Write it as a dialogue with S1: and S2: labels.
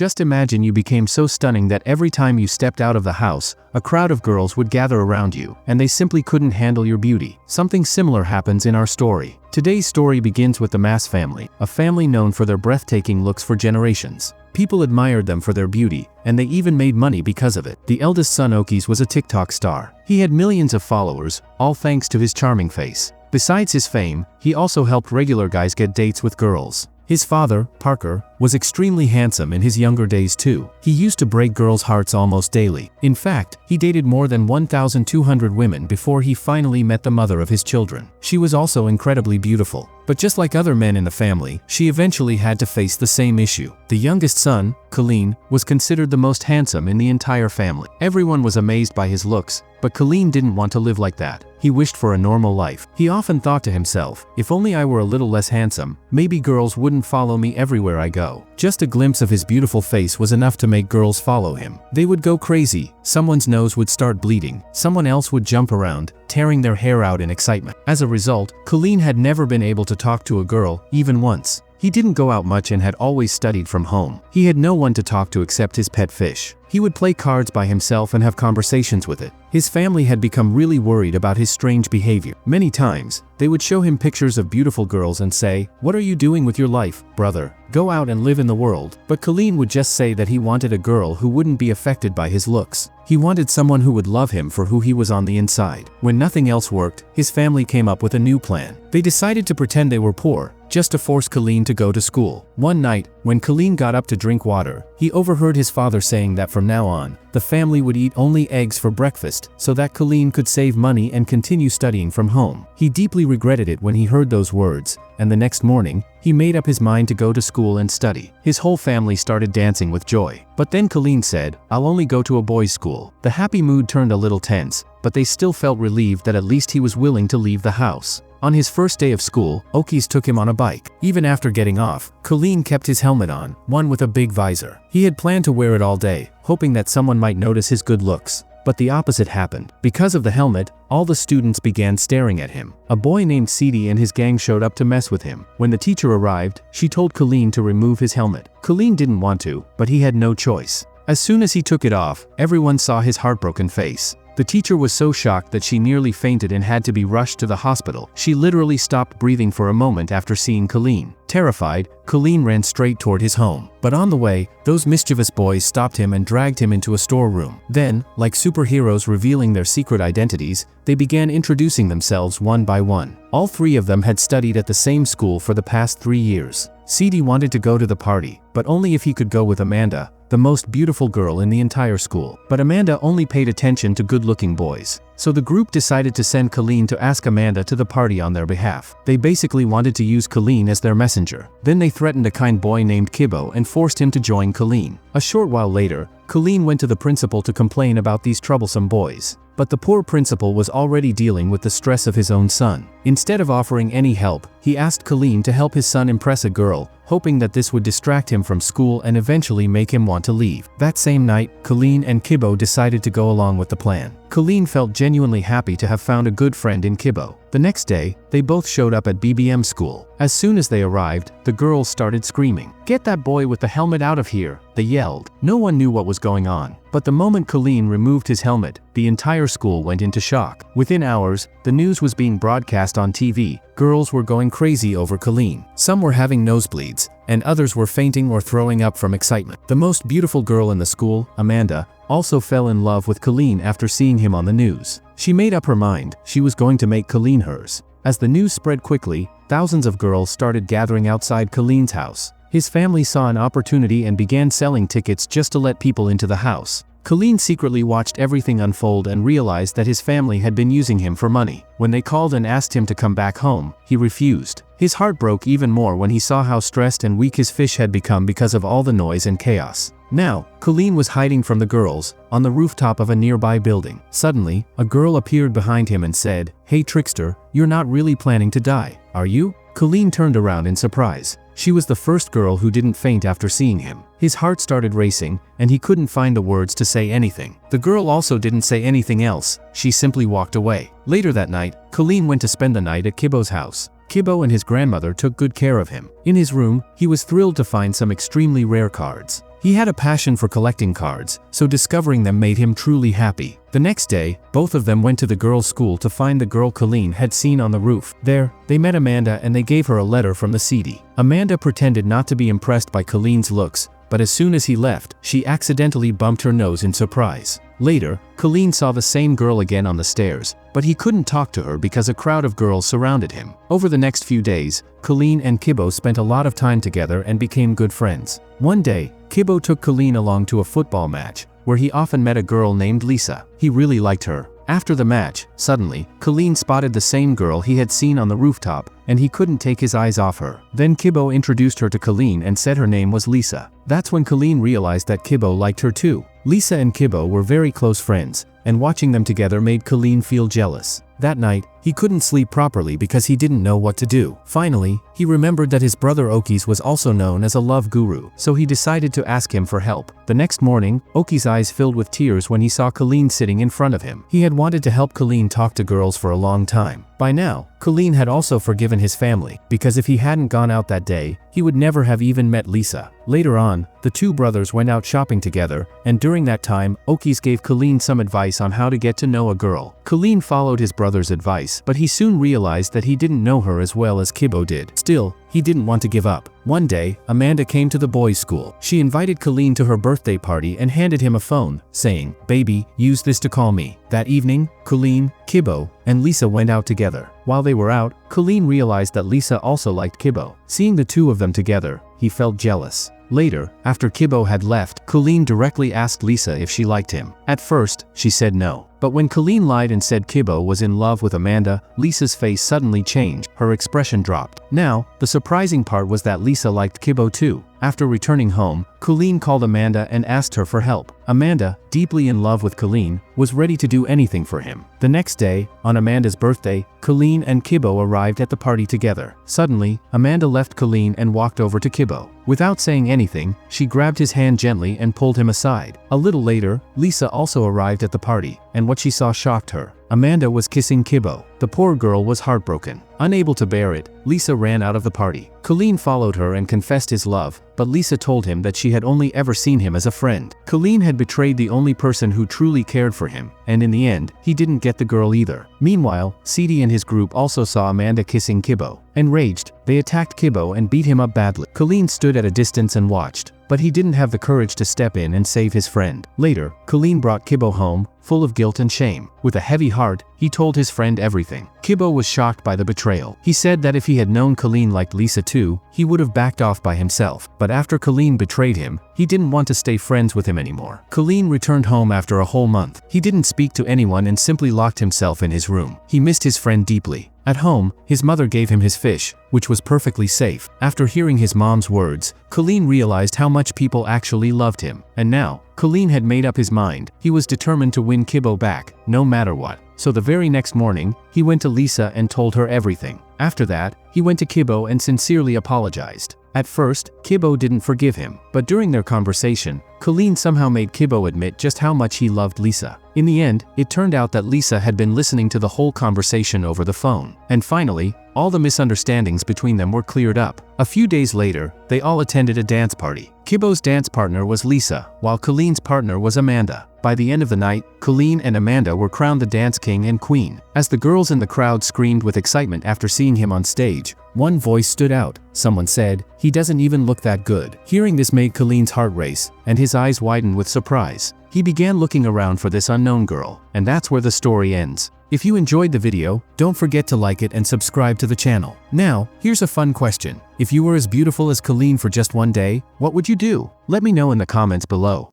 S1: Just imagine you became so stunning that every time you stepped out of the house, a crowd of girls would gather around you, and they simply couldn't handle your beauty. Something similar happens in our story. Today's story begins with the Mas family, a family known for their breathtaking looks for generations. People admired them for their beauty, and they even made money because of it. The eldest son Okis was a TikTok star. He had millions of followers, all thanks to his charming face. Besides his fame, he also helped regular guys get dates with girls. His father, Parker, was extremely handsome in his younger days too. He used to break girls' hearts almost daily. In fact, he dated more than 1,200 women before he finally met the mother of his children. She was also incredibly beautiful. But just like other men in the family, she eventually had to face the same issue. The youngest son, Colleen, was considered the most handsome in the entire family. Everyone was amazed by his looks, but Colleen didn't want to live like that. He wished for a normal life. He often thought to himself, if only I were a little less handsome, maybe girls wouldn't follow me everywhere I go. Just a glimpse of his beautiful face was enough to make girls follow him. They would go crazy. Someone's nose would start bleeding. Someone else would jump around, tearing their hair out in excitement. As a result, Colleen had never been able to talk to a girl, even once. He didn't go out much and had always studied from home. He had no one to talk to except his pet fish. He would play cards by himself and have conversations with it. His family had become really worried about his strange behavior. Many times, they would show him pictures of beautiful girls and say, "What are you doing with your life, brother? Go out and live in the world." But Colleen would just say that he wanted a girl who wouldn't be affected by his looks. He wanted someone who would love him for who he was on the inside. When nothing else worked, his family came up with a new plan. They decided to pretend they were poor, just to force Colleen to go to school. One night, when Colleen got up to drink water, he overheard his father saying that from now on, the family would eat only eggs for breakfast so that Colleen could save money and continue studying from home. He deeply regretted it when he heard those words, and the next morning, he made up his mind to go to school and study. His whole family started dancing with joy. But then Colleen said, "I'll only go to a boys' school." The happy mood turned a little tense, but they still felt relieved that at least he was willing to leave the house. On his first day of school, Okis took him on a bike. Even after getting off, Colleen kept his helmet on, one with a big visor. He had planned to wear it all day, hoping that someone might notice his good looks. But the opposite happened. Because of the helmet, all the students began staring at him. A boy named Sidi and his gang showed up to mess with him. When the teacher arrived, she told Colleen to remove his helmet. Colleen didn't want to, but he had no choice. As soon as he took it off, everyone saw his heartbroken face. The teacher was so shocked that she nearly fainted and had to be rushed to the hospital. She literally stopped breathing for a moment after seeing Colleen. Terrified, Colleen ran straight toward his home. But on the way, those mischievous boys stopped him and dragged him into a storeroom. Then, like superheroes revealing their secret identities, they began introducing themselves one by one. All three of them had studied at the same school for the past 3 years. Sidi wanted to go to the party, but only if he could go with Amanda, the most beautiful girl in the entire school. But Amanda only paid attention to good-looking boys. So the group decided to send Colleen to ask Amanda to the party on their behalf. They basically wanted to use Colleen as their messenger. Then they threatened a kind boy named Kibo and forced him to join Colleen. A short while later, Colleen went to the principal to complain about these troublesome boys. But the poor principal was already dealing with the stress of his own son. Instead of offering any help, he asked Colleen to help his son impress a girl, hoping that this would distract him from school and eventually make him want to leave. That same night, Colleen and Kibo decided to go along with the plan. Colleen felt genuinely happy to have found a good friend in Kibo. The next day, they both showed up at BBM school. As soon as they arrived, the girls started screaming. "Get that boy with the helmet out of here," they yelled. No one knew what was going on. But the moment Colleen removed his helmet, the entire school went into shock. Within hours, the news was being broadcast on TV. Girls were going crazy over Colleen. Some were having nosebleeds, and others were fainting or throwing up from excitement. The most beautiful girl in the school, Amanda, also fell in love with Colleen after seeing him on the news. She made up her mind, she was going to make Colleen hers. As the news spread quickly, thousands of girls started gathering outside Colleen's house. His family saw an opportunity and began selling tickets just to let people into the house. Colleen secretly watched everything unfold and realized that his family had been using him for money. When they called and asked him to come back home, he refused. His heart broke even more when he saw how stressed and weak his fish had become because of all the noise and chaos. Now, Colleen was hiding from the girls, on the rooftop of a nearby building. Suddenly, a girl appeared behind him and said, "Hey trickster, you're not really planning to die, are you?" Colleen turned around in surprise. She was the first girl who didn't faint after seeing him. His heart started racing, and he couldn't find the words to say anything. The girl also didn't say anything else, she simply walked away. Later that night, Colleen went to spend the night at Kibo's house. Kibo and his grandmother took good care of him. In his room, he was thrilled to find some extremely rare cards. He had a passion for collecting cards, so discovering them made him truly happy. The next day, both of them went to the girls' school to find the girl Colleen had seen on the roof. There, they met Amanda and they gave her a letter from the CD. Amanda pretended not to be impressed by Colleen's looks, but as soon as he left, she accidentally bumped her nose in surprise. Later, Colleen saw the same girl again on the stairs, but he couldn't talk to her because a crowd of girls surrounded him. Over the next few days, Colleen and Kibbo spent a lot of time together and became good friends. One day, Kibbo took Colleen along to a football match, where he often met a girl named Lisa. He really liked her. After the match, suddenly, Colleen spotted the same girl he had seen on the rooftop, and he couldn't take his eyes off her. Then Kibbo introduced her to Colleen and said her name was Lisa. That's when Colleen realized that Kibbo liked her too. Lisa and Kibbo were very close friends, and watching them together made Colleen feel jealous. That night, he couldn't sleep properly because he didn't know what to do. Finally, he remembered that his brother Oki's was also known as a love guru, so he decided to ask him for help. The next morning, Oki's eyes filled with tears when he saw Colleen sitting in front of him. He had wanted to help Colleen talk to girls for a long time. By now, Colleen had also forgiven his family, because if he hadn't gone out that day, he would never have even met Lisa. Later on, the two brothers went out shopping together, and during that time, Oki's gave Colleen some advice on how to get to know a girl. Colleen followed his brother's advice, but he soon realized that he didn't know her as well as Kibbo did. Still, he didn't want to give up. One day, Amanda came to the boys' school. She invited Colleen to her birthday party and handed him a phone, saying, "Baby, use this to call me." That evening, Colleen, Kibbo, and Lisa went out together. While they were out, Colleen realized that Lisa also liked Kibbo. Seeing the two of them together, he felt jealous. Later, after Kibbo had left, Colleen directly asked Lisa if she liked him. At first, she said no. But when Colleen lied and said Kibbo was in love with Amanda, Lisa's face suddenly changed. Her expression dropped. Now, the surprising part was that Lisa liked Kibbo too. After returning home, Colleen called Amanda and asked her for help. Amanda, deeply in love with Colleen, was ready to do anything for him. The next day, on Amanda's birthday, Colleen and Kibbo arrived at the party together. Suddenly, Amanda left Colleen and walked over to Kibbo. Without saying anything, she grabbed his hand gently and pulled him aside. A little later, Lisa also arrived at the party, and what she saw shocked her. Amanda was kissing Kibbo. The poor girl was heartbroken. Unable to bear it, Lisa ran out of the party. Colleen followed her and confessed his love, but Lisa told him that she had only ever seen him as a friend. Colleen had betrayed the only person who truly cared for him, and in the end, he didn't get the girl either. Meanwhile, Sidi and his group also saw Amanda kissing Kibbo. Enraged, they attacked Kibbo and beat him up badly. Colleen stood at a distance and watched, but he didn't have the courage to step in and save his friend. Later, Colleen brought Kibbo home, full of guilt and shame. With a heavy heart, he told his friend everything. Kibbo was shocked by the betrayal. He said that if he had known Colleen liked Lisa too, he would have backed off by himself. But after Colleen betrayed him, he didn't want to stay friends with him anymore. Colleen returned home after a whole month. He didn't speak to anyone and simply locked himself in his room. He missed his friend deeply. At home, his mother gave him his fish, which was perfectly safe. After hearing his mom's words, Colleen realized how much people actually loved him. And now, Colleen had made up his mind. He was determined to win Kibbo back, no matter what. So the very next morning, he went to Lisa and told her everything. After that, he went to Kibbo and sincerely apologized. At first, Kibbo didn't forgive him, but during their conversation, Colleen somehow made Kibbo admit just how much he loved Lisa. In the end, it turned out that Lisa had been listening to the whole conversation over the phone. And finally, all the misunderstandings between them were cleared up. A few days later, they all attended a dance party. Kibbo's dance partner was Lisa, while Colleen's partner was Amanda. By the end of the night, Colleen and Amanda were crowned the dance king and queen. As the girls in the crowd screamed with excitement after seeing him on stage, one voice stood out. Someone said, "He doesn't even look that good." Hearing this made Colleen's heart race, and his eyes widened with surprise. He began looking around for this unknown girl, and that's where the story ends. If you enjoyed the video, don't forget to like it and subscribe to the channel. Now, here's a fun question. If you were as beautiful as Colleen for just one day, what would you do? Let me know in the comments below.